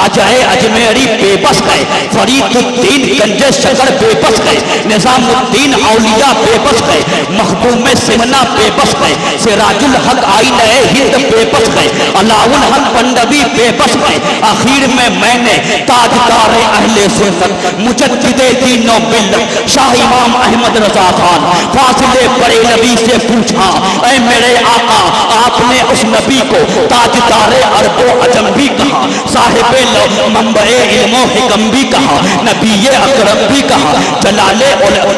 ख्वाजाए अजमेरी बेबस गए, फरीदुद्दीन गंजे शकर बेबस गए, निजामुद्दीन औलिया बेबस गए, मखदूम सिमना बेबस गए, सिराजुल हक आईने हिंद बेबस गए, अलाउल हक पंडवी बेबस गए। आखिर में मैंने ताजदार अहले सुन्नत मुजद्दिदे दीन व मिल्लत शाह इमाम अहमद रजा खान फासिले बड़े नबी से पूछा, ऐ मेरे आका, आपने उस नबी को ताजदार अरबो अजम भी कहा, साहिबे मंबए इल्मो हिकम भी कहा, नबी अकरम भी कहा, जलाले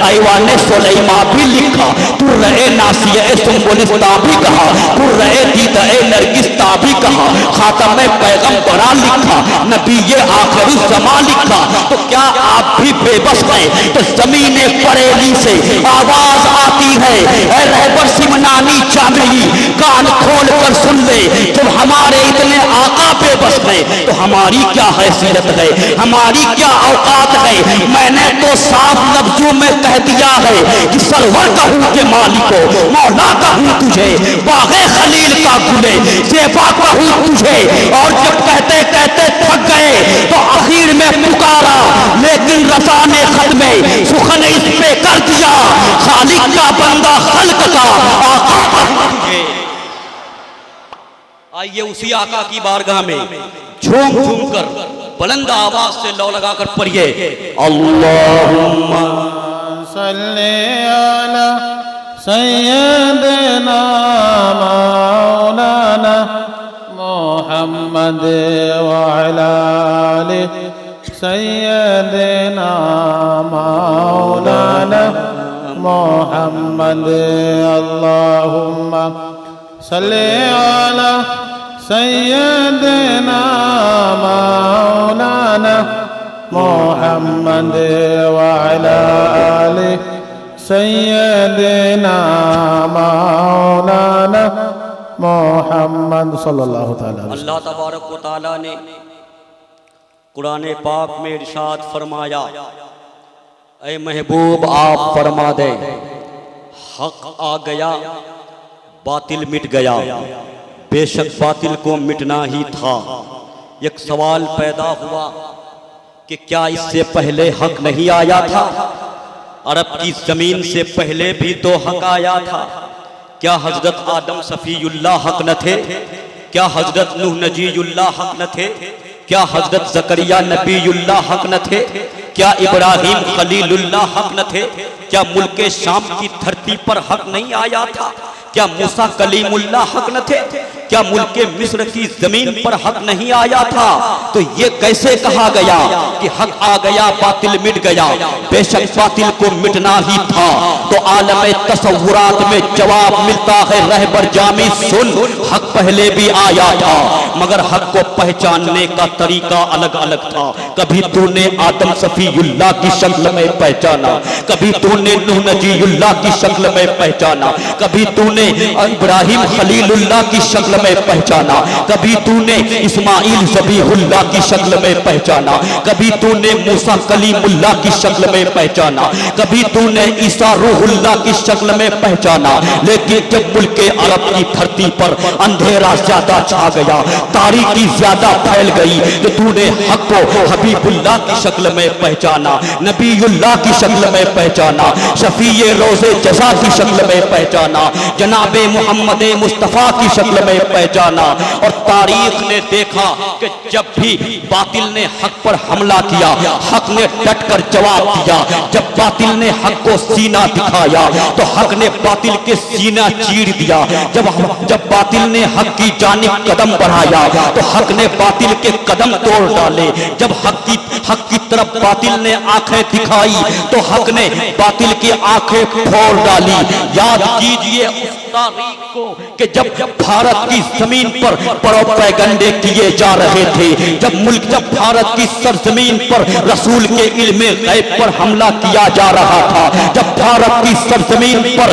ऐवाने सुलैमा भी लिखा, तुर्रे नासिया सुंबुलिस्ता भी कहा, तुर्रे दीदा नरगिस्ता भी कहा, खातमे पैगंबरा लिखा, नबी आखिरी ज़मा लिखा। तो क्या आप भी बेबस हैं? तो ज़मीने परेली से आवाज आती है, ऐ रहबर सिमनानी चामेली, कान खोल कर सुन ले, जब हमारे इतने आका बेबस हैं तो हमारी क्या हैसियत है, हमारी क्या औकात है। मैंने तो साफ लफ्जों में कह दिया है कि सरवर कहूँ के मालिको, मौला कहूँ तुझे, बागे खलील का गुले सेफा कहूँ तुझे। और जब कहते कहते थक गए तो आखिर में पुकारा, लेकिन रसा ने खत में सुखन इस पे कर दिया, खालिक का बंदा खल्क का आका तुझे। आइए उसी आका की बारगाह में झूम झूम कर बुलंद आवाज से लौ लगाकर पढ़िए, अल्लाहुम्मा सल्ले अला सय्यदना मौलाना मुहम्मद व अला आलि सय्यदना मौलाना मुहम्मद। अल्लाहुम्मा सल्ले अला सय्यदना मौलाना मुहम्मद व अला आलि सय्यदना मौलाना मुहम्मद सल्लल्लाहु तआला। अल्लाह तबारक व तआला ने कुरान पाक में इरशाद फरमाया, ऐ महबूब आप फरमा दे, हक आ गया बातिल मिट गया, बेशक बातिल को मिटना ही था। एक सवाल पैदा हुआ कि क्या इससे पहले हक नहीं आया था? अरब की जमीन से पहले भी तो हक आया था। क्या हजरत आदम सफीउल्लाह हक न थे? क्या हजरत नूह नजीयुल्लाह हक न थे? क्या हजरत जकरिया नबीयुल्लाह हक न थे? क्या इब्राहिम खलीलुल्लाह हक न थे? क्या मुल्के शाम की धरती पर हक नहीं आया था? क्या मूसा कलीमुल्लाह हक न थे? क्या मुल्के मिस्र की जमीन पर हक नहीं आया था? तो ये कैसे कहा गया कि हक आ गया बातिल मिट गया? बेशक बातिल को मिटना ही था। तो आलम तसव्वुरात में जवाब मिलता है, रहबर जामी सुन, हक पहले भी आया था, मगर हक को पहचानने का तरीका अलग अलग था। कभी तूने आदम सफीउल्लाह की शक्ल में पहचाना, कभी तूने नूह नजीयुल्लाह की शक्ल में पहचाना, कभी तूने इब्राहिम खलीलुल्लाह की शक्ल में पहचाना, कभी तूने इस्माइल ज़बीहुल्लाह की शक्ल में पहचाना, कभी तूने मूसा कलीमुल्लाह की शक्ल में पहचाना, कभी तूने ईसा रूहुल्लाह की शक्ल में पहचाना। लेकिन जब मुल्के अरब की धरती पर अंधेरा ज्यादा छा गया, तारीकी ज्यादा फैल गई, तो तूने हक को हबीबुल्लाह की शक्ल में पहचाना, नबीयुल्लाह की शक्ल में पहचाना, शफीए रोज़े जज़ा की शक्ल में पहचाना, जनाबे मोहम्मद मुस्तफ़ा की शक्ल में पहचाना। और तारीख ने देखा कि जब भी बातिल ने हक पर हमला किया, हक ने डट कर जवाब दिया। जब बातिल ने हक को सीना दिखाया तो हक ने बातिल के सीना चीर दिया। जब बातिल ने हक की जानिब कदम बढ़ाया तो हक ने बातिल के कदम तोड़ डाले। जब हक की तरफ बातिल ने आंखें दिखाई तो हक ने बातिल की आंखें फोड़ डाली। याद कीजिए उस तारीख को कि जब भारत की जमीन पर प्रोपेगेंडे किए जा रहे थे, जब भारत की सरजमीन पर रसूल के इल्मे गैब पर हमला किया जा रहा था, जब भारत की सरजमीन पर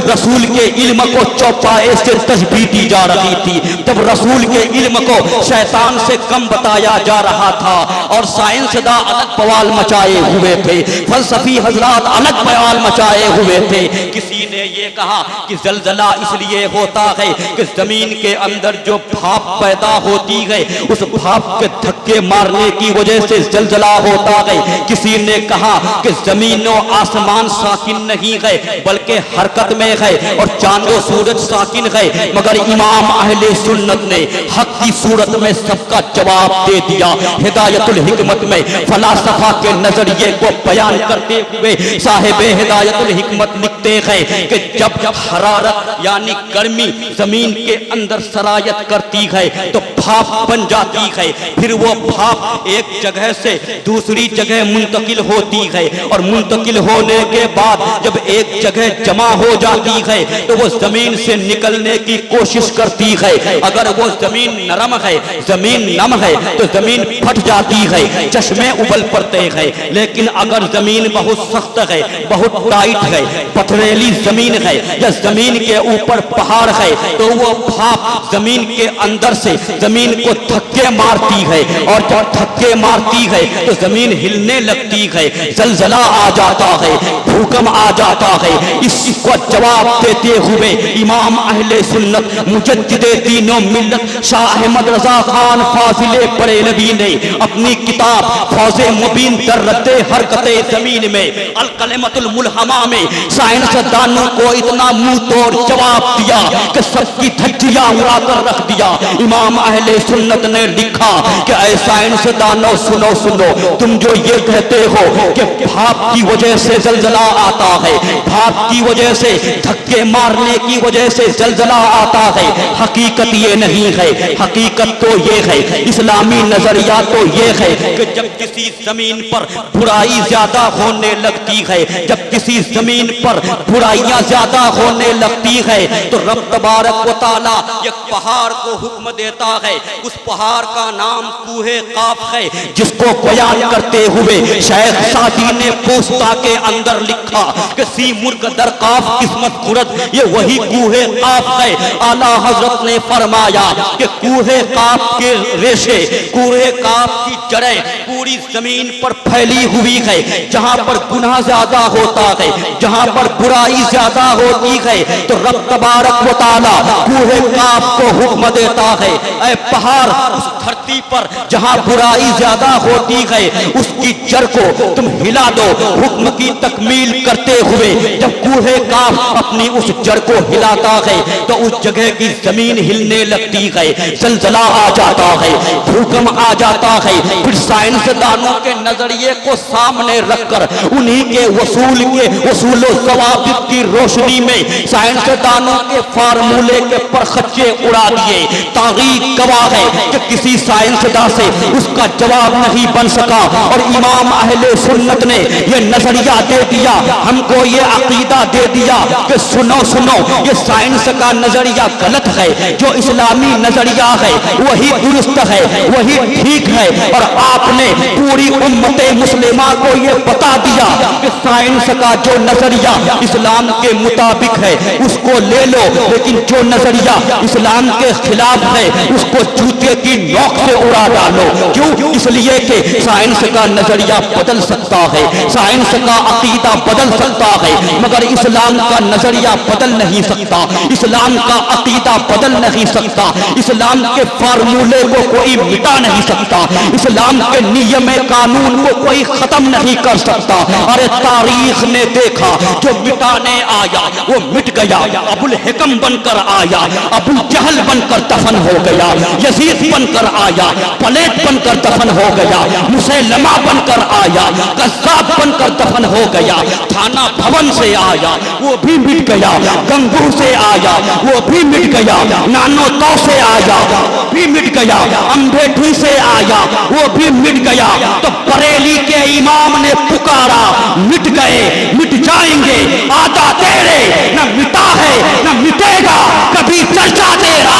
रसूल के इल्म को चौपाए से तशबीह दी जा रही थी, जब रसूल के इल्म को शैतान से कम बताया जा रहा था और साइंसदां अलग बवाल मचाए हुए थे, फलसफी हजरात अलग बवाल मचाए हुए थे। किसी ने ये कहा कि जलजला इसलिए होता है कि जमीन के अंदर जो भाप पैदा होती है उस भाप के धक्के मारने की वजह से जलजला होता है। किसी ने कहा कि जमीन और आसमान साकिन नहीं है बल्कि हरकत में है और चांदो सूरज साकिन है, मगर इमाम अहले सुन्नत ने हक की सूरत में सबका जवाब दे दिया। हिदायतुल हिकमत में फलासफा के नजरिए को बयान करते हुए साहिब हिदायतुल हिकमत लिखते हैं कि जब हरारत यानी गर्मी जमीन के अंदर सरायत करती है तो भाप बन जाती है, फिर वो भाप एक जगह से दूसरी जगह मुंतकिल होती है और मुंतकिल होने के बाद जब एक जगह जमा हो जाती है तो वो जमीन से निकलने की कोशिश करती है। अगर वो जमीन नरम है, जमीन नम है तो जमीन फट जाती है, चश्मे उबल पड़ते हैं। लेकिन अगर जमीन बहुत सख्त है, बहुत टाइट है, पथरेली जमीन है या जमीन के ऊपर पहाड़ है तो वो भाप जमीन के अंदर से जमीन को धक्के मारती है और जब धक्के मारती है तो जमीन हिलने लगती है, जलजला आ जाता है, भूकंप आ जाता है। इसको जवाब देते हुए इमाम अहले सुन्नत मुजद्दिदे दीनो मिल्लत शाह अहमद रजा खान फाजिले बरेलवी ने अपनी किताब फौजे मुबीन दर रद्दे हरकते जमीन में अल कलमतुल मुल्हमा में साइंसदानों को इतना मुंह तोड़ जवाब दिया कि सबकी धज्जियां उड़ा कर रख दिया। इमाम अहले सुन्नत ने लिखा कि ऐ साइंसदानों सुनो सुनो, तुम जो ये कहते हो कि भाप की वजह से जलजला आता है, भाप की वजह से धक्के मारने की वजह से जलजला आता है, हकीकत ये नहीं है। हकीकत तो ये है, इस्लामी नजरिया तो ये है कि जब किसी जमीन पर बुराई ज्यादा होने लगती है, जब किसी जमीन पर बुराइयां ज्यादा होने लगती है तो रब तबारक व तआला एक पहाड़ को हुक्म देता है। उस पहाड़ का नाम कूहे काफ है, जिसको बयान करते हुए शेख सादी ने पोस्ता के अंदर लिखा कि सी मुर्ग दर काफ किस्मत कुरत, ये वही कूहे काफ है। आला हजरत ने फरमाया कि कूहे काफ के रेशे, कूहे काफ की जड़ें पूरी जमीन पर फैली हुई है। जहां पर गुनाह ज्यादा होता है, जहां पर बुराई ज्यादा होती है तो रब तबारक व तआला कूहे काफ को हुक्म देता है, ऐ पहाड़ उस धरती पर जहां बुराई ज्यादा होती है उसकी जड़ को तुम हिला दो। हुक्म की तकमील करते हुए जब कूहे काफ अपनी उस जड़ को हिलाता है तो उस जगह की जमीन हिलने लगती है, जलजला आ जाता है, भूकंप आ जाता है। फिर साइंसदानों के नजरिए को सामने रखकर उन्हीं के वसूलो ज़वाबित की रोशनी में साइंसदानों के फार्मूले के परखच्चे उड़ा दिए। तारीख गवाह है कि किसी साइंसदान से उसका जवाब नहीं बन सका और इमाम अहले सुन्नत ने यह नजरिया दे दिया, हमको ये अकीदा दे दिया कि सुनो सुनो, ये साइंस का नजरिया गलत है, जो इस्लामी नजरिया है वही दुरुस्त है, वही ठीक है। और आपने पूरी उम्मते मुस्लिमा को ये बता दिया कि साइंस का जो नजरिया इस्लाम के मुताबिक है उसको ले लो, लेकिन जो नजरिया इस्लाम के खिलाफ है उसको जूते की नोक से उड़ा डालो। क्यों? इसलिए कि साइंस का नजरिया बदल सकता है, साइंस का अकीदा बदल सकता है, मगर इस्लाम का नजरिया बदल नहीं सकता, इस्लाम का अकीदा बदल नहीं सकता, इस्लाम के फार्मूले को कोई मिटा नहीं सकता, इस्लाम के नियम कानून को कोई खत्म नहीं कर सकता। अरे तारीख ने देखा, जो मिटाने आया वो मिट गया। अबुल हिकम बनकर आया, अबुल जहल बनकर दफन हो गया, यजीद बनकर आया, पलेट बनकर दफन हो गया, मुसैलमा बनकर आया, कज़्ज़ाब बनकर दफन हो गया, थाना भवन से आया वो भी मिट गया, गंगू से आया वो भी मिट गया, नानोतौ से आया वो भी मिट गया, अम्बेठी से आया वो भी मिट गया। तो बरेली के इमाम ने पुकारा, मिट गए मिट जाएंगे, आधा तेरे न मिटा है न मिटेगा कभी चर्चा तेरा।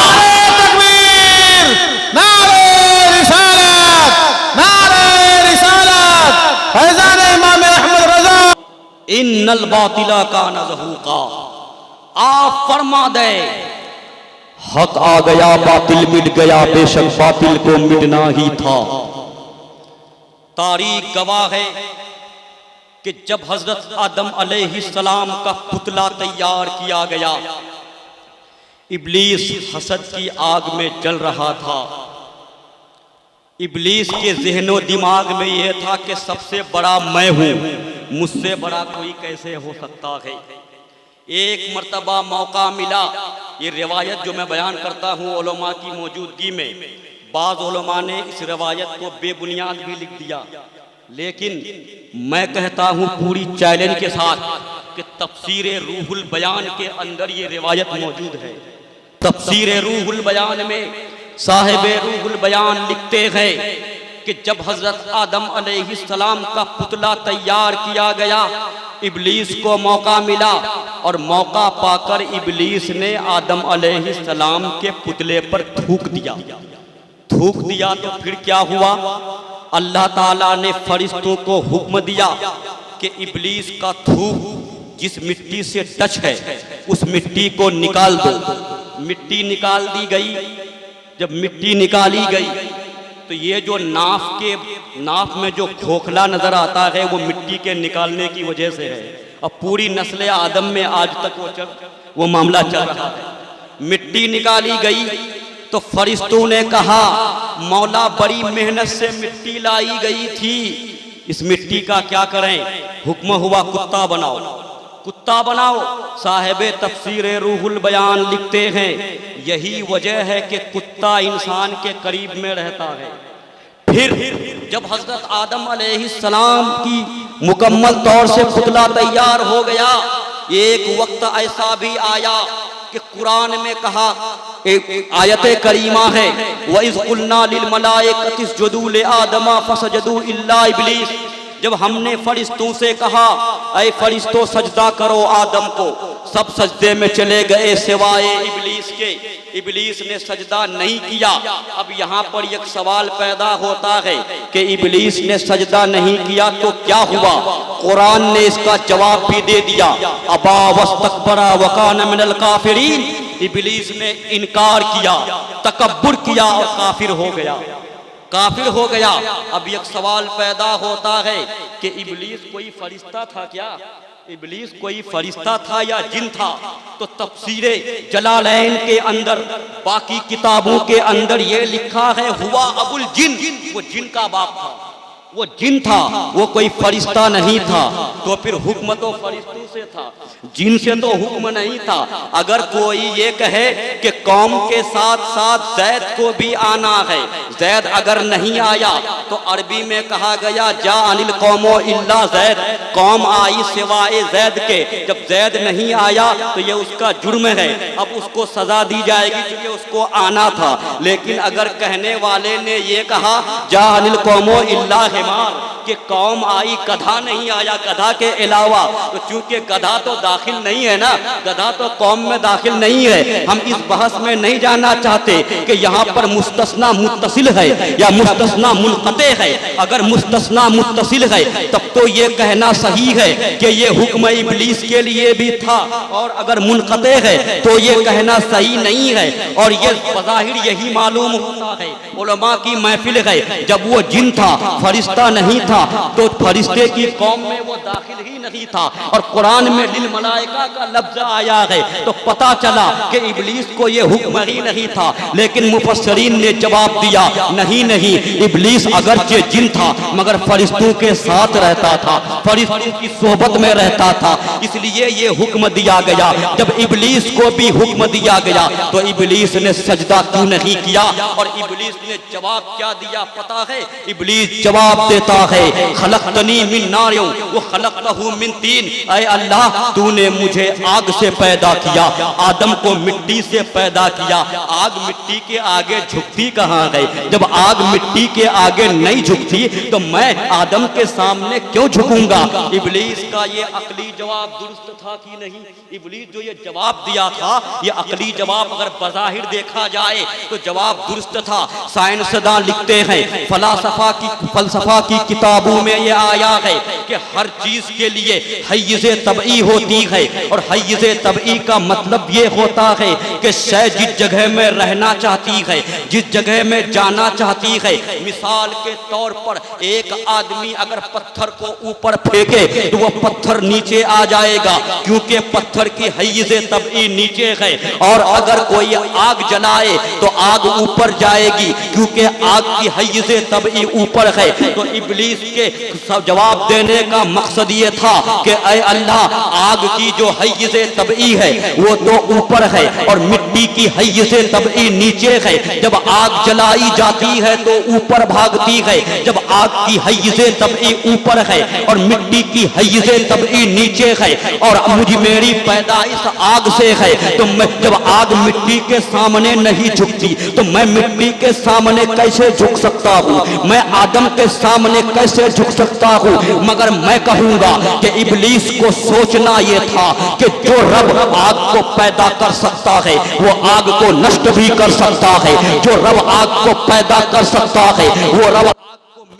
तकबीर, नारे रिसालत, नारे रिसालत, फैज़ान इमाम अहमद रज़ा। इन्नल बातिला काना ज़हूक़ा, आप फरमा दे हक आ गया बातिल मिट गया, बेशक बातिल को मिटना ही था। तारीख गवाह है कि जब हजरत आदम अलैहिस्सलाम का पुतला तैयार किया गया, इब्लीस हसद की आग में जल रहा था। इब्लीस के ज़हनो दिमाग में यह था कि सबसे बड़ा मैं हूँ, मुझसे बड़ा कोई कैसे हो सकता है। एक मर्तबा मौका मिला, ये रिवायत जो मैं बयान करता हूँ उलमा की मौजूदगी में, बाज़ उलमा ने इस रिवायत को बेबुनियाद भी लिख दिया, लेकिन मैं कहता हूँ पूरी चैलेंज के साथ कि तफसीर रूहुल बयान के अंदर ये रिवायत मौजूद है। तफसीर रूहुल बयान में साहिब रूहुल बयान लिखते हैं कि जब हजरत आदम अलैहिस्सलाम का पुतला तैयार किया गया, इब्लीस को मौका मिला और मौका पाकर इब्लीस ने आदम अलैहिस्सलाम के पुतले पर थूक दिया। तो फिर क्या हुआ? अल्लाह ताला ने फरिश्तों को हुक्म दिया कि इब्लीस का थूक जिस मिट्टी से टच है उस मिट्टी को निकाल दो। मिट्टी निकाल दी गई। जब मिट्टी निकाली गई तो ये जो नाफ में जो खोखला नजर आता है वो मिट्टी के निकालने की वजह से है। अब पूरी नस्ल आदम में आज तक वो मामला चल रहा है। मिट्टी निकाली गई तो फरिश्तों ने कहा, मौला बड़ी मेहनत से मिट्टी लाई गई थी, इस मिट्टी का क्या करें? हुक्म हुआ कुत्ता बनाओ। साहिब तफसीर रूहुल बयान लिखते हैं यही वजह है कि कुत्ता इंसान के करीब में रहता है। फिर जब हजरत आदम अलैहिस्सलाम की मुकम्मल तौर से पुतला तैयार हो गया, एक वक्त ऐसा भी आया कि कुरान में कहा, एक आयत करीमा है, व इज़ क़ुलना लिल मलाइकति इसजुदू li आदम फसजदू इल्ला इब्लीस। जब हमने फरिश्तों से कहा, ऐ फरिश्तों सजदा करो आदम को, सब सजदे में चले गए सिवाय इब्लीस के। इब्लीस ने सजदा नहीं किया। अब यहाँ पर एक सवाल पैदा होता है कि इब्लीस ने सजदा नहीं किया तो क्या हुआ? कुरान ने इसका जवाब भी दे दिया, अबा वस्तकबरा व कान मिनल काफिरीन। इब्लीस ने इनकार किया, तकब्बुर किया और काफिर हो गया। अब एक सवाल पैदा होता है कि इब्लीस कोई फरिश्ता था क्या? इब्लीस कोई फरिश्ता था या जिन था? तो तफसीरे जलालैन के अंदर, बाकी किताबों के अंदर ये लिखा है, हुआ अबुल जिन, वो जिन का बाप था, वो जिन था, वो कोई फरिश्ता नहीं था। तो फिर हुक्म तो फरिश्तों से था, जिन से तो हुक्म नहीं था। अगर कोई ये कहे कि कौम के साथ साथ जैद को भी आना है, जैद अगर नहीं आया तो अरबी में कहा गया जा अनिल कौमो इल्ला जैद, कौम आई सिवाय जैद के। जब जैद नहीं आया तो ये उसका जुर्म है, अब उसको सजा दी जाएगी क्योंकि उसको आना था। लेकिन अगर कहने वाले ने ये कहा जा अनिल कौमो इल्ला हिमार, कि कौम आई गधा नहीं आया, गधा के अलावा, तो चूंकि गधा तो दाखिल नहीं है ना, गधा तो कौम में दाखिल नहीं है। हम इस बहस में नहीं जाना चाहते कि यहाँ पर मुस्तस्ना मुत्तसिल है या मुस्तस्ना मुनक़ते है। अगर मुस्तस्ना मुत्तसिल है तब तो ये कहना सही है कि ये हुक्म इब्लीस के लिए भी था, और अगर मुनक़ते है तो ये कहना सही नहीं है। और ये बज़ाहिर यही मालूम होता है, उलमा की महफिल है, जब वो जिन था, फरिश्ता नहीं था, तो फरिश्ते की कौम में वो दाखिल ही नहीं था। और कुरान में लिल मलाइका का लफ्ज आया है तो पता चला कि इब्लीस को ये हुक्म ही नहीं था। लेकिन मुफस्सरीन ने जवाब दिया, नहीं, इब्लीस अगरचे जिन था मगर फरिश्तों के साथ रहता था, फरिश्तों की सोहबत में रहता था, इसलिए ये हुक्म दिया गया। जब इब्लीस को भी हुक्म दिया गया तो इब्लीस ने सजदा क्यों नहीं किया? और इब्लीस ने जवाब क्या दिया पता है? इब्लीस जवाब देता है, खलक़तनी मिन नारिन व खलक़तहू मिन तीन। ऐ अल्लाह, तूने मुझे आग से पैदा किया, आदम को मिट्टी से पैदा किया। आग मिट्टी के आगे झुकती कहाँ है? जब आग मिट्टी के आगे नहीं झुकती तो मैं आदम के सामने क्यों झुकूंगा? इब्लीस का ये अकली जवाब जवाब दुरुस्त था कि नहीं? इब्लीस जो ये जवाब दिया था, ये अकली जवाब अगर बज़ाहिर देखा जाए तो जवाब दुरुस्त था। साइंसदान लिखते हैं, फलसफा की किताबों में ये आया है कि हर चीज के लिए हैज़े तबई होती है, और हैज़े तबई का मतलब ये होता है कि शय जिस जगह में रहना चाहती है, जिस जगह में जाना चाहती है। मिसाल के तौर पर एक आदमी अगर पत्थर को ऊपर फेंके तो वह पत्थर नीचे आ जाएगा, क्योंकि पत्थर की हैज़े तबई नीचे है। और अगर कोई आग जलाए तो आग ऊपर जाएगी, क्योंकि आग की हैज़े तबई ऊपर है। तो इब्लीस के जवाब देने का मकसद ये था कि ऐ अल्लाह, आग की जो हैज़े तबई है वो तो ऊपर है और मिट्टी की हैज़े तबई नीचे है। जब आग जलाई जाती है तो ऊपर भागती है, जब आग की हैज़े तबई ऊपर है और मिट्टी की हैज़े तबई नीचे है, और मेरी पैदाइश आग से है, तो मैं जब आग मिट्टी के सामने नहीं झुकती तो मैं मिट्टी के सामने कैसे झुक सकता हूँ? मैं आदम के सामने कैसे झुक सकता हूँ? मगर मैं कहूँगा कि इब्लीस को सोचना ये था कि जो रब आग को पैदा कर सकता है वो आग को नष्ट भी कर सकता है, जो रब आग को पैदा कर सकता है वो रब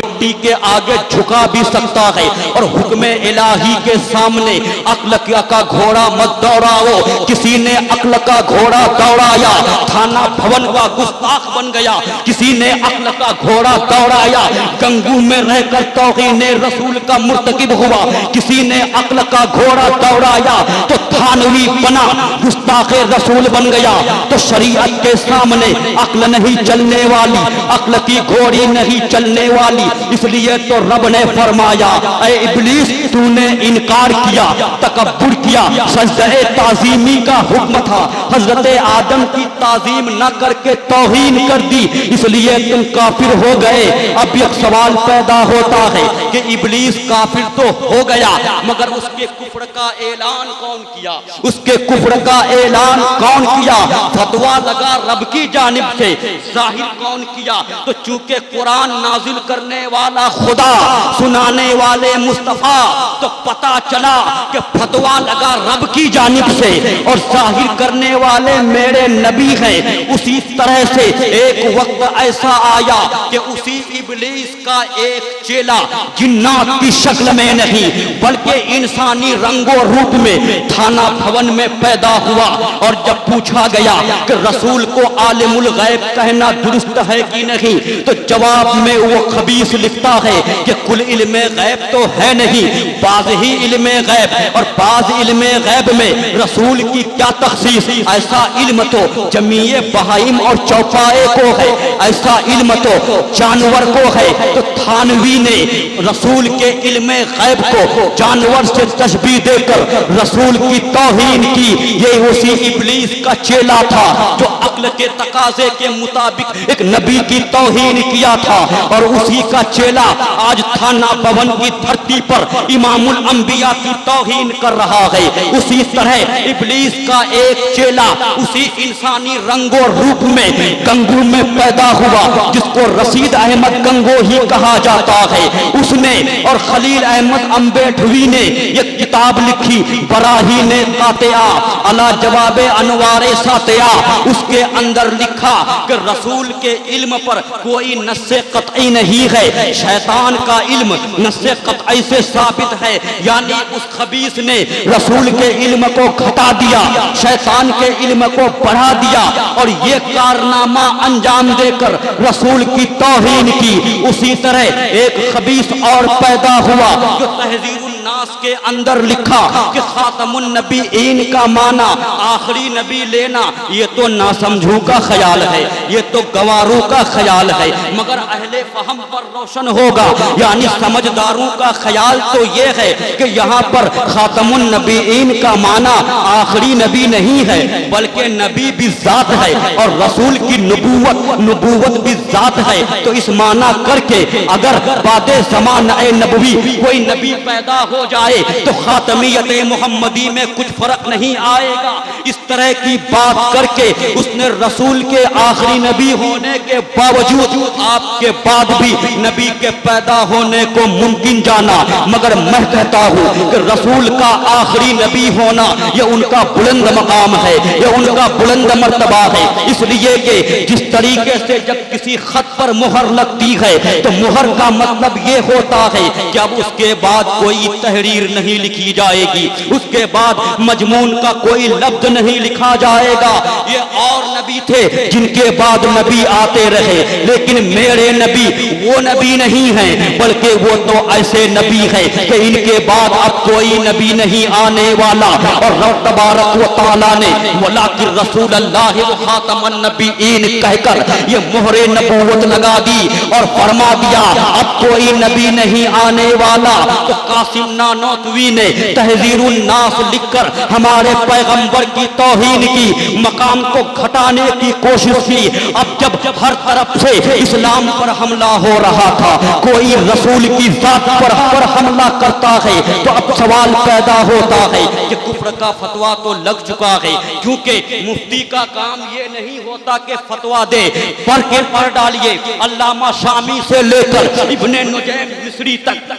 मिट्टी के आगे झुका भी सकता है। और हुक्म इलाही के सामने अक्ल का घोड़ा मत दौड़ाओ। किसी ने अक्ल का घोड़ा दौड़ाया, थाना भवन का गुस्ताख बन गया। किसी ने अक्ल का घोड़ा दौड़ाया, गंगू में रहकर तौहीन रसूल का मुर्तकिब हुआ। किसी ने अक्ल का घोड़ा दौड़ाया तो थानवी बना, गुस्ताख रसूल बन गया। तो शरीयत के सामने अक्ल नहीं चलने वाली, अक्ल की घोड़ी नहीं चलने वाली। इसलिए तो रब ने फरमाया, ऐ इब्लीस, तूने इनकार किया, तकब्बुर किया। सजदे ताज़ीमी का हुक्म था, हजरत आदम की ताज़ीम न करके तौहीन कर दी, इसलिए तुम काफिर हो गए। अब एक सवाल पैदा होता है कि इब्लीस काफिर तो हो गया, मगर उसके कुफ्र का ऐलान कौन किया? उसके कुफ्र का ऐलान कौन किया? फतवा लगा रब की जानिब से, जाहिर कौन किया? तो चूंकि कुरान नाजिल करने वाला खुदा, सुनाने वाले मुस्तफा, तो पता चला कि फतवा लगा रब की जानिब से और जाहिर करने वाले मेरे नबी हैं। उसी तरह से एक वक्त ऐसा आया कि उसी इब्लीस का एक चेला जिन्नात की शक्ल में नहीं बल्कि इंसानी रंगों रूप में थाना भवन में पैदा हुआ। और जब पूछा गया कि रसूल को आलिमुल गैब कहना दुरुस्त है कि नहीं, तो जवाब में वो खबीस लिखता है कि कुल इल्मे गैब तो है नहीं, बाज़ ही इल्मे गैब, और बाज़ इल्मे गैब में रसूल की क्या तखसीस। ऐसा इल्म तो जमीए बहाइम और चौपाए को है, ऐसा इल्म तो जानवर को है। तो थानवी ने रसूल के इल्मे गैब को जानवर से तशबीह देकर रसूल की तौहीन की। ये उसी इब्लीस का चेला था जो अक्ल के तकाजे के मुताबिक एक नबी की तौहीन किया था, और उसी का चेला आज थाना भवन की धरती पर इमामुल अंबिया की तौहीन कर रहा है। उसी तरह इब्लीस का एक चेला उसी इंसानी रंगों रूप में गंगू में पैदा हुआ, जिसको रशीद अहमद गंगोही कहा जाता है। उसने और खलील अहमद अम्बेडवी ने एक किताब लिखी, बराहीने कातिया अला जवाबे अनवारे सातिया। उसके अंदर लिखा कि रसूल के इल्म पर कोई नस्से कतई नहीं है, शैतान का इल्म नस्से कतई से साबित है। यानी उस खबीस ने रसूल के इल्म को घटा दिया, शैतान के इल्म को बढ़ा दिया, और ये कारनामा अंजाम देकर रसूल की तौहीन की। उसी तरह एक खबीस और पैदा हुआ जो तहज़ीरुन नास के अंदर लिखा कि खातमुन नबीईन का माना आखिरी नबी लेना, ये तो नासमझू का ख्याल है, ये तो गवारों का ख्याल है, मगर अहले फहम पर रोशन होगा। यानी समझदारों का ख्याल तो ये है कि यहाँ पर खातमुन नबीईन का माना आखिरी नबी नहीं है, बल्कि नबी भी जात है, और रसूल की नबूवत भी जात है। तो इस माना करके अगर बादे ज़माना नबवी कोई नबी पैदा हो जाए तो खातमियत मोहम्मदी में कुछ फर्क नहीं आएगा। इस तरह की बात करके उसने रसूल के आखिरी नबी होने के बावजूद आपके बाद भी नबी के पैदा होने को मुमकिन जाना। मगर मैं कहता हूँ कि रसूल का आखिरी नबी होना यह उनका बुलंद मकाम है, यह उनका बुलंद मर्तबा है। इसलिए कि जिस तरीके से जब किसी खत पर मुहर लगती है तो मुहर का मतलब ये होता है कि अब उसके बाद कोई तहरीर नहीं लिखी जाएगी, उसके बाद मजमून का कोई लफ्ज नहीं लिखा जाएगा। ये और नबी थे जिनके बाद नबी आते रहे, लेकिन मेरे नबी वो नबी नहीं है, बल्कि वो तो ऐसे नबी है कि इनके बाद अब कोई नबी नहीं आने वाला। और रब तबारक व तआला ने वलाकिन रसूल अल्लाह व खातमन नबीयीन कहकर ये मोहरे नबूवत लगा दी और फरमा दिया अब कोई नबी नहीं आने वाला। तो कासिम नानोतवी ने तहजीरुन नास लिखकर हमारे पैगंबर की तौहीन की, मकाम को घटाने की कोशिश की। अब जब हर तरफ से इस्लाम पर हमला हो रहा था, कोई रसूल की जात पर हमला करता है, तो अब सवाल पैदा होता है कि कुफ्र का फतवा तो लग चुका है, क्योंकि मुफ्ती का काम ये नहीं होता कि फतवा दे, पढ़ डालिए। अल्लामा शामी से लेकर इब्ने नुजैम मिस्री तक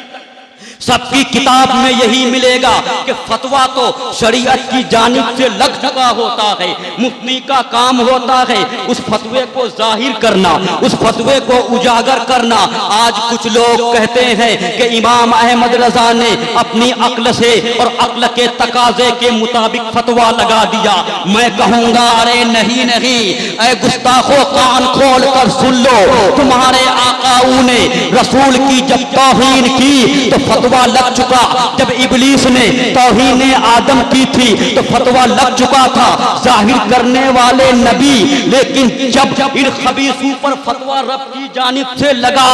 सबकी किताब में यही मिलेगा कि फतवा तो शरीयत की जानिब से लग चुका होता है। मुफ्ती का काम होता है उस फतवे को जाहिर करना, उस फतवे को उजागर करना। आज कुछ लोग कहते हैं कि इमाम अहमद रजा ने अपनी अक्ल से और अक्ल के तकाजे के मुताबिक फतवा लगा दिया। मैं कहूँगा अरे नहीं नहीं, ऐ गुस्ताखो कान खोल कर सुन लो, तुम्हारे आकाऊ ने रसूल की जब तौहीन की तो फतवा लग चुका। जब इबलीस ने तौहीन आदम की थी तो फतवा लग चुका था जाहिर करने वाले नबी। लेकिन जब इन खबीसों पर फतवा रब की जानिब से लगा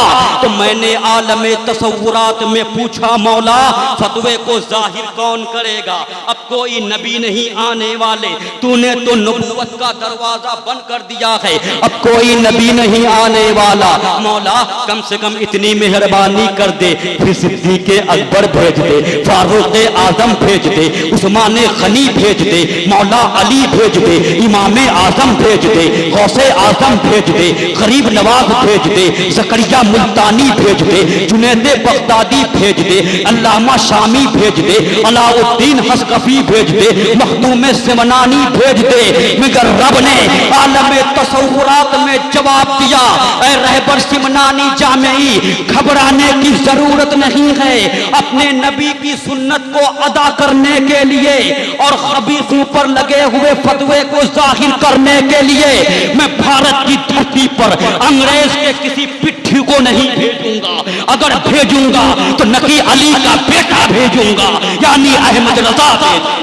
तो मैंने आलमे तसव्वुरात में पूछा, मौला फतवे को जाहिर कौन करेगा? अब कोई नबी नहीं आने वाले, तूने तो नबूवत का दरवाजा बंद कर दिया है, अब कोई नबी नहीं आने वाला। मौला कम से कम इतनी मेहरबानी कर दे, फिर सिद्दीक़ अकबर भेज दे, फारूक आजम भेज दे, उस्मान गनी भेज दे, मौला अली भेज दे, इमाम आजम भेज दे, गौसे आजम भेज दे, गरीब नवाज भेज दे, ज़करिया मुल्तानी भेज दे, जुनैद बगदादी भेज दे, अल्लामा शामी भेज दे, अलाउद्दीन हस्कफी भेज दे, मखदूम सिमनानी भेज दे। मगर रब ने आलम तसव्वुरात में जवाब दिया, ऐ रहबर सिमनानी जामेई, घबराने की जरूरत नहीं है। अपने नबी की सुन्नत को अदा करने के लिए और खबीसों पर लगे हुए फतवे को जाहिर करने के लिए मैं भारत की धरती पर अंग्रेज के किसी पिट्ठी को नहीं भेजूंगा। अगर भेजूंगा तो नकी अली का बेटा भेजूंगा, यानी अहमद रजा।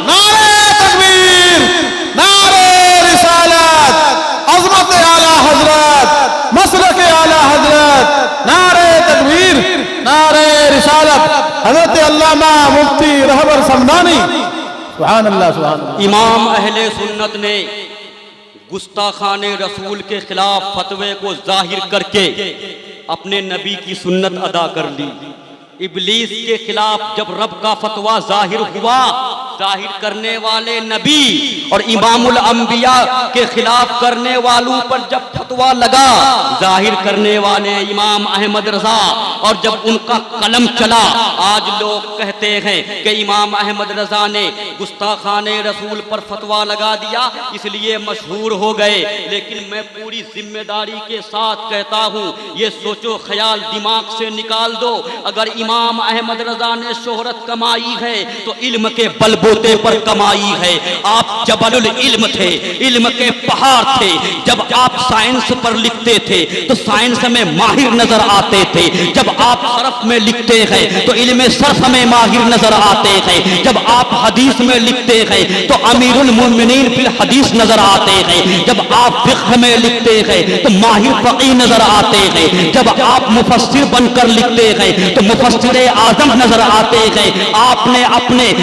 नारे तकबीर, नारे रिसालत, अज़मत आला हजरत, मसलक आला हजरत, नारे तकबीर, नारे रिसालत, हजरत अल्लामा मुफ्ती रहबर समदानी। सुभान अल्लाह, सुभान अल्लाह। इमाम अहले सुन्नत ने गुस्ताखाने रसूल के खिलाफ फतवे को जाहिर करके अपने नबी की सुन्नत अदा कर ली। इबलीस के खिलाफ जब रब का फतवा जाहिर हुआ, जाहिर करने वाले नबी और इमामुल अंबिया के खिलाफ करने वालों पर जब फतवा लगा, जाहिर करने वाले इमाम अहमद रजा, और जब उनका कलम चला, आज लोग कहते हैं कि इमाम अहमद रजा ने गुस्ताखाने रसूल पर फतवा लगा दिया इसलिए मशहूर हो गए। लेकिन मैं पूरी जिम्मेदारी के साथ कहता हूँ, ये सोचो ख्याल दिमाग से निकाल दो, अगर इमाम अहमद रजा ने शोहरत कमाई है तो इल्म के बलबूते पर कमाई है। आप जबलुल इल्म थे, इल्म के पहाड़ थे। जब आप साइंस पर लिखते थे तो साइंस में माहिर नजर आते थे, जब आप सरफ में लिखते हैं तो इल्म सरफ में माहिर नजर आते हैं, जब आप हदीस में लिखते हैं तो अमीरुल मोमिनीन फिल हदीस नजर आते हैं, जब आप फिक्ह में लिखते हैं तो माहिर फकीह नजर आते हैं, जब आप मुफस्सिर बनकर लिखते हैं तो मुफस्सिर आजम नजर आते हैं। आपने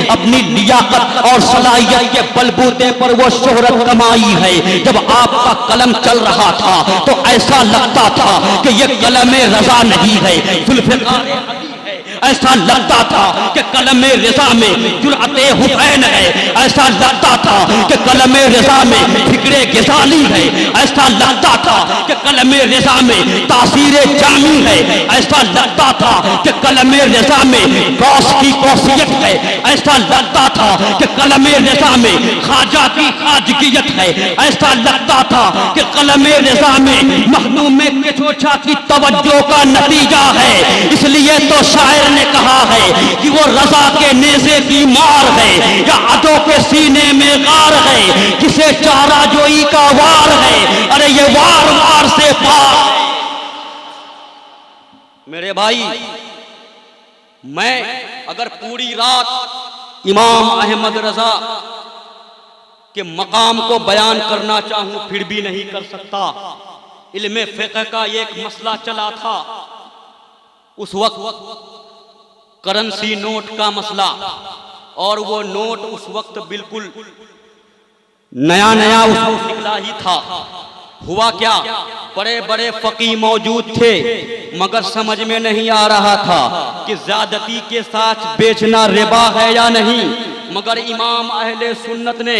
अपनी लियाकत और सलाहियत के बलबूते पर वो शोहरत कमाई है। जब आपका कलम चल रहा था तो ऐसा लगता था कि ये कलम रजा नहीं है, जुल्फ़िकार अली है। ऐसा लगता था कि कलमे रिज़ा में जुरअते हुसैन है, ऐसा लगता था कि कलमे रिज़ा में फिक्रे गिज़ाली है, ऐसा लगता था कि कलमे रिज़ा में तासीरे जामी है, ऐसा लगता था कि कलमे रिज़ा में गौस की गौसियत है, ऐसा लगता था कि कलमे रिज़ा में ख्वाजा की ख्वाजगियत है, ऐसा लगता था कि कलमे रिज़ा में मखदूम में किचोचा की तवज्जो का नतीजा है। इसलिए तो शायर ने कहा है कि वो रज़ा के नेज़े की मार है या अदों के सीने में गार है, जिसे चारा जोई का वार है, अरे ये वार वार से पार है। मेरे भाई, मैं अगर पूरी रात इमाम अहमद रजा के मकाम को बयान करना चाहूं फिर भी नहीं कर सकता। इल्मे फ़िक़्ह का एक मसला चला था, उस वक्त करेंसी नोट का मसला, और वो नोट उस वक्त बिल्कुल नया नया उसको निकला ही था। हुआ क्या, बड़े बड़े फकीह मौजूद थे, मगर समझ में नहीं आ रहा था कि ज़्यादती के साथ बेचना रिबा है या नहीं। मगर इमाम अहले सुन्नत ने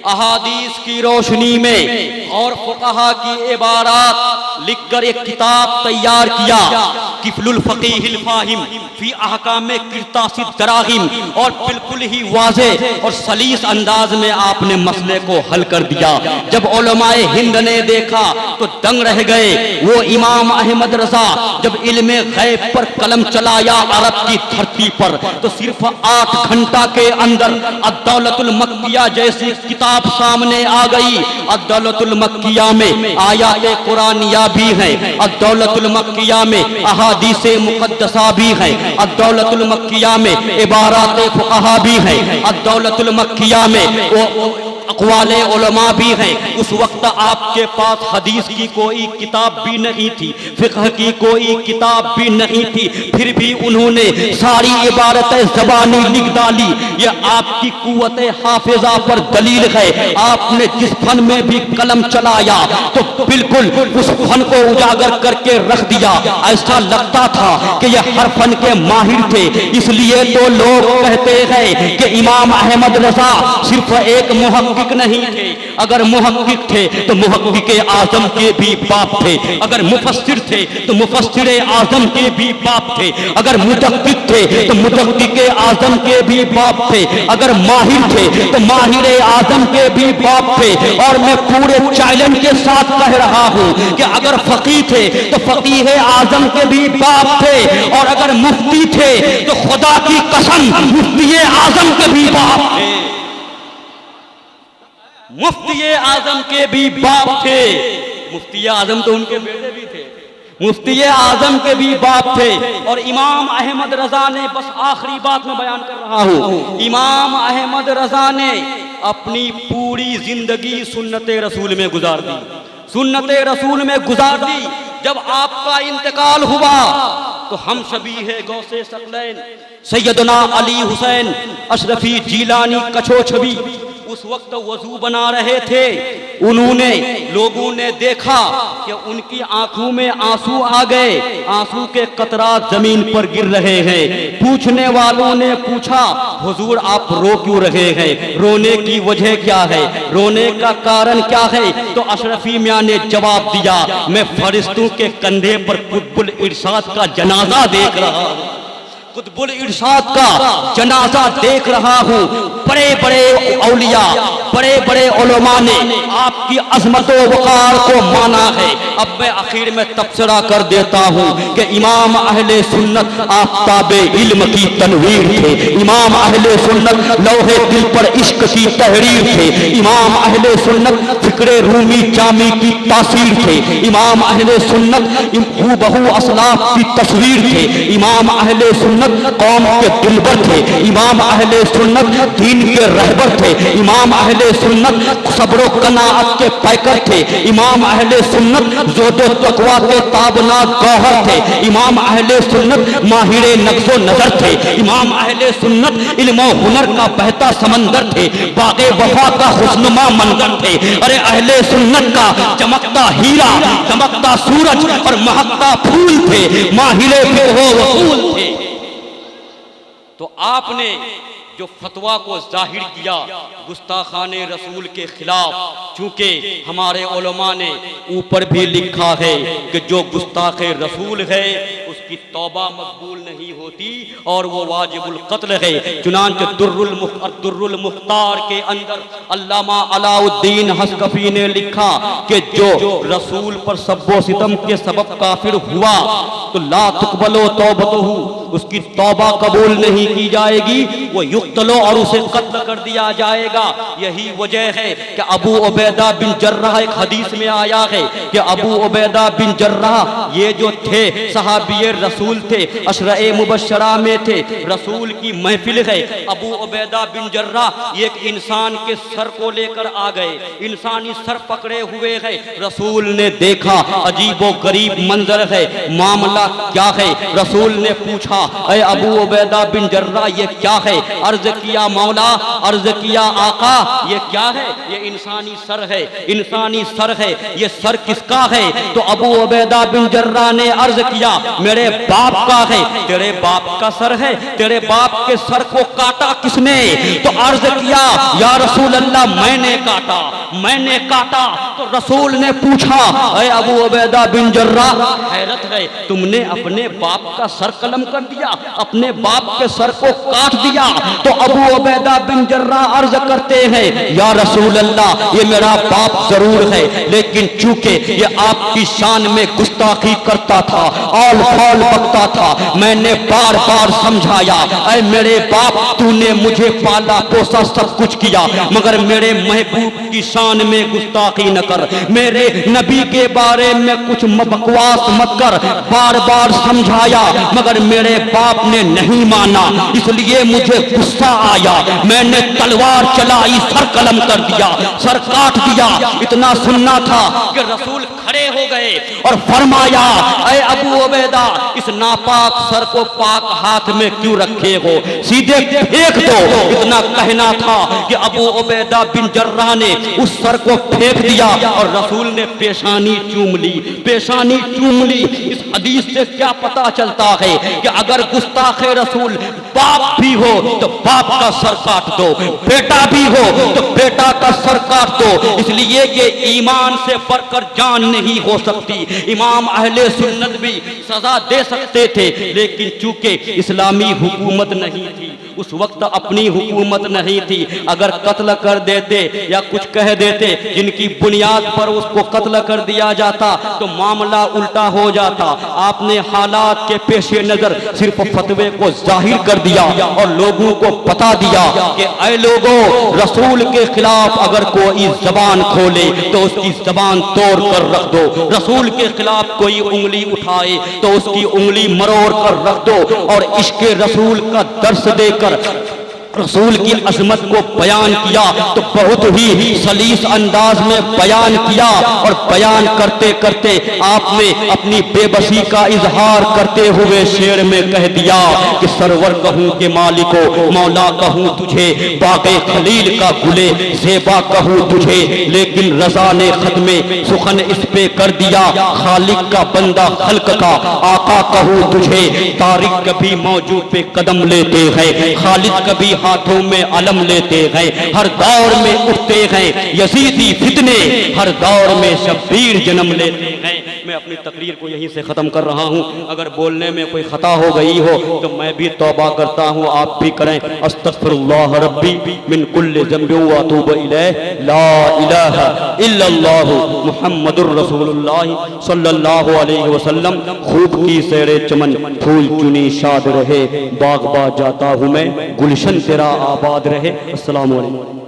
अहादीस की रोशनी में और फुक़हा की इबारात लिखकर एक किताब तैयार किया, किफ़लुल फ़क़ीहिल फ़ाहिम फ़ी अहकाम क़िरतासिद दराहिम, और बिल्कुल ही वाज़ेह और सलीस अंदाज में आपने मसले को हल कर दिया। जब उलमाए हिंद ने देखा तो दंग रह गए। वो इमाम अहमद रज़ा जब इल्मे गैब पर कलम चलाया अरब की धरती पर, तो सिर्फ 8 घंटा के अंदर अद-दौलतुल मक्किया जैसी किताब सामने आ गई। अद-दौलतुल मक्किया में आयात कुरानिया भी है, अद-दौलतुल मक्किया में अहादीसे मुक़द्दसा भी है, अद-दौलतुल मक्किया में इबारात फ़ुक़हा भी है, अद-दौलतुल मक्किया में वो अक़वाले उलमा भी हैं। उस वक्त आपके पास हदीस की कोई किताब भी नहीं थी, फ़िक़्ह की कोई किताब भी नहीं थी, फिर भी उन्होंने सारी इबारतें ज़बानी लिख डाली। ये आपकी कुव्वत हाफ़िज़ा पर दलील है। आपने जिस फन में भी कलम चलाया तो बिल्कुल उस फन को उजागर करके रख दिया। ऐसा लगता था कि ये हर फन के माहिर थे। इसलिए तो लोग कहते हैं कि इमाम अहमद रज़ा सिर्फ एक मुहक्किक नहीं थे। अगर मुहक्किक थे तो मुहक्किक आज़म के भी बाप थे, अगर मुफस्सिर थे तो मुफस्सिर आज़म के भी बाप थे, अगर मुदक्किक थे तो मुदक्किक आज़म के भी बाप थे, अगर माहिर थे तो माहिर आज़म के भी बाप थे। और मैं पूरे चैलेंज के साथ कह रहा हूं कि अगर फकीह थे तो फकीह आज़म के भी बाप थे, और अगर मुफ्ती थे तो खुदा की कसम मुफ्ती आज़म के भी बाप थे। मुफ्ती आज़म के भी बाप थे। मुफ्ती आज़म तो उनके बेटे भी थे, मुफ्ती आज़म के भी बाप थे। और इमाम अहमद रज़ा ने, बस आखिरी बात में बयान कर रहा हूँ, इमाम अहमद रज़ा ने अपनी पूरी जिंदगी सुन्नते रसूल में गुजार दी, सुन्नते रसूल में गुजार दी। जब आपका इंतकाल हुआ तो हम शबीह गौसे सकलैन सैयदना अली हुसैन अशरफी जीलानी कछोछबी उस वक्त वजू बना रहे थे। उन्होंने, लोगों ने देखा कि उनकी आंखों में आंसू आ गए, आंसू के कतरात जमीन पर गिर रहे हैं। पूछने वालों ने पूछा, हुजूर आप रो क्यों रहे हैं, रोने की वजह क्या है, रोने का कारण क्या है? तो अशरफी मियां ने जवाब दिया, मैं फरिश्तों के कंधे पर कुतुबुल इरशाद का जनाजा देख रहा हूँ, कुतुबुल इरशाद का जनाजा देख रहा हूँ। बड़े बड़े औलिया, बड़े बड़े उलमा ने आपकी अज़मत व वक़ार को माना है। अब मैं आखिर में तबसरा कर देता हूँ कि इमाम अहले सुन्नत आफ़ताबे इल्म की तनवीर थे, इमाम अहले सुन्नत लौहे दिल पर इश्क की तहरीर थे, इमाम अहले सुन्नत फ़िक्रे रूमी जामी की तासीर थे, इमाम अहले सुन्नत हूबहू असलाफ की तस्वीर थे, इमाम अहले सुन्नत कौम के दिलबर थे, इमाम अहले सुन्नत दीन के रहबर थे, इमाम अहले सुन्नत सब्र कनाअत के पैकर थे, इमाम अहले सुन्नत ज़ोदो तक़वा के ताबनाक गौहर थे, इमाम अहले सुन्नत माहिरे नक्शो नजर थे, इमाम अहले सुन्नत इल्म हुनर का बहता समंदर थे, बाग़े वफा का हुस्नुमा मंजर थे। अरे अहले सुन्नत का चमकता हीरा, चमकता सूरज और महकता फूल थे, माहिरे फिक़्ह व उसूल थे। आपने जो फतवा को जाहिर किया गुस्ताखाने रसूल के खिलाफ, चूंकि हमारे उलमा ने ऊपर भी लिखा है कि जो गुस्ताखे रसूल है उसकी तौबा मकबूल नहीं होती और वो वाजिबुल कत्ल है। चुनांचे दुर्रुल मुख्तार के अंदर अल्लामा अलाउद्दीन हस्कफी ने लिखा कि जो रसूल पर सब्बो सितम के सबब काफिर हुआ तो ला तुकबलो तौबतहू, उसकी तौबा कबूल नहीं की जाएगी, वो युक्तलो और उसे कत्ल कर दिया जाएगा। यही वजह है कि अबू उबैदा बिन जर्राह, एक हदीस में आया है कि अबू उबैदा बिन जर्राह ये जो थे सहाबी रसूल थे, अशरा-ए मुबश्शरा में थे, रसूल की महफिल है। अबू उबैदा बिन जर्राह एक इंसान के सर को लेकर आ गए, इंसानी सर पकड़े हुए है। रसूल ने देखा अजीबो गरीब मंजर है, मामला क्या है? रसूल ने पूछा अय अबू उबैदा बिन जर्राह ये क्या है? अर्ज किया मौला, अर्ज किया आका, ये क्या है? ये इंसानी सर है, इंसानी सर है, ये सर किसका है? तो अबू उबैदा बिन जर्राह ने अर्ज किया मेरे बाप का है। तेरे बाप का सर है? तेरे बाप के सर को काटा किसने? तो अर्ज किया या रसूल अल्लाह मैंने काटा, मैंने काटा। तो रसूल ने पूछा अय अबू उबैदा बिन जर्राह, हैरत है तुमने अपने बाप का सर कलम कर दिया, अपने बाप के सर को काट दिया। तो अबू उबैदा बिन जर्राह अर्ज करते हैं या रसूल अल्लाह ये मेरा बाप जरूर है, लेकिन चूंकि ये आपकी शान में गुस्ताखी करता था, औल फौल बकता था, मैंने बार बार समझाया ऐ मेरे बाप तूने मुझे पाला पोसा सब कुछ किया, मगर मेरे महबूब की शान में गुस्ताखी न कर, मेरे नबी के बारे में कुछ बकवास मत कर। बार बार समझाया मगर मेरे बाप ने नहीं माना, इसलिए मुझे गुस्सा आया, मैंने तलवार चलाई, सर कलम कर दिया, सर काट दिया। इतना सुनना था कि रसूल खड़े हो गए और फरमाया ऐ अबू उबैदा इस नापाक सर को पाक हाथ में क्यों रखे हो, सीधे फेंक दो। इतना कहना था कि अबू उबैदा बिन जर्राह ने उस सर को फेंक दिया और रसूल ने पेशानी चूम ली, पेशानी चूम ली। इस हदीस से क्या पता चलता है कि अगर गुस्ताखे रसूल बाप भी हो तो बाप का सर काट दो, बेटा भी हो तो बेटा का सर काट दो, इसलिए कि ईमान से बढ़कर जान नहीं हो सकती। इमाम अहले सुन्नत भी सजा दे सकते थे, लेकिन चूंकि इस्लामी हुकूमत नहीं थी, उस वक्त अपनी हुकूमत नहीं थी, अगर कत्ल कर देते या कुछ कह देते जिनकी बुनियाद पर उसको कत्ल कर दिया जाता तो मामला उल्टा हो जाता। आपने हालात के पेशे नजर सिर्फ फतवे को जाहिर कर दिया और लोगों को बता दिया कि ऐ लोगों रसूल के खिलाफ अगर कोई जबान खोले तो उसकी जबान तोड़ कर रख दो, रसूल के खिलाफ कोई उंगली उठाए तो उसकी उंगली मरोड़ कर रख दो। और इश्क रसूल का दर्स देकर रसूल की अजमत को बयान किया तो बहुत ही सलीस अंदाज में बयान किया और बयान करते करते आपने अपनी बेबसी का इजहार करते हुए शेर में कह दिया कि सरवर कहूँ के मालिको मौला कहूँ तुझे, बागे खलील का गुले ज़ेबा कहूँ तुझे, लेकिन रजा ने खत्मे सुखन इस पे कर दिया, खालिक का बंदा खल्क का आका कहूँ तुझे। तारिक कभी मौजू पे कदम लेते हैं, खालिद कभी हाथों में अलम लेते हैं, हर दौर में उठते हैं यजीदी फितने, हर दौर में शब्बीर जन्म लेते हैं। मैं अपनी तकरीर को यहीं से ख़त्म कर रहा हूँ। अगर बोलने में कोई ख़ता हो गई हो तो मैं भी तौबा करता हूँ, आप भी करें। अस्तग़फिरुल्लाह रब्बी मिन कुल्लि ज़ंबिन व अतूबु इलैहि, ला इलाहा इल्लल्लाहु मुहम्मदुर रसूलुल्लाह सल्लल्लाहु अलैहि वसल्लम। खूब की सैरे चमन फूल चुनी शाद रहे, बाग बाग जाता हूँ मैं गुलशन तेरा आबाद रहे। अस्सलामु अलैकुम।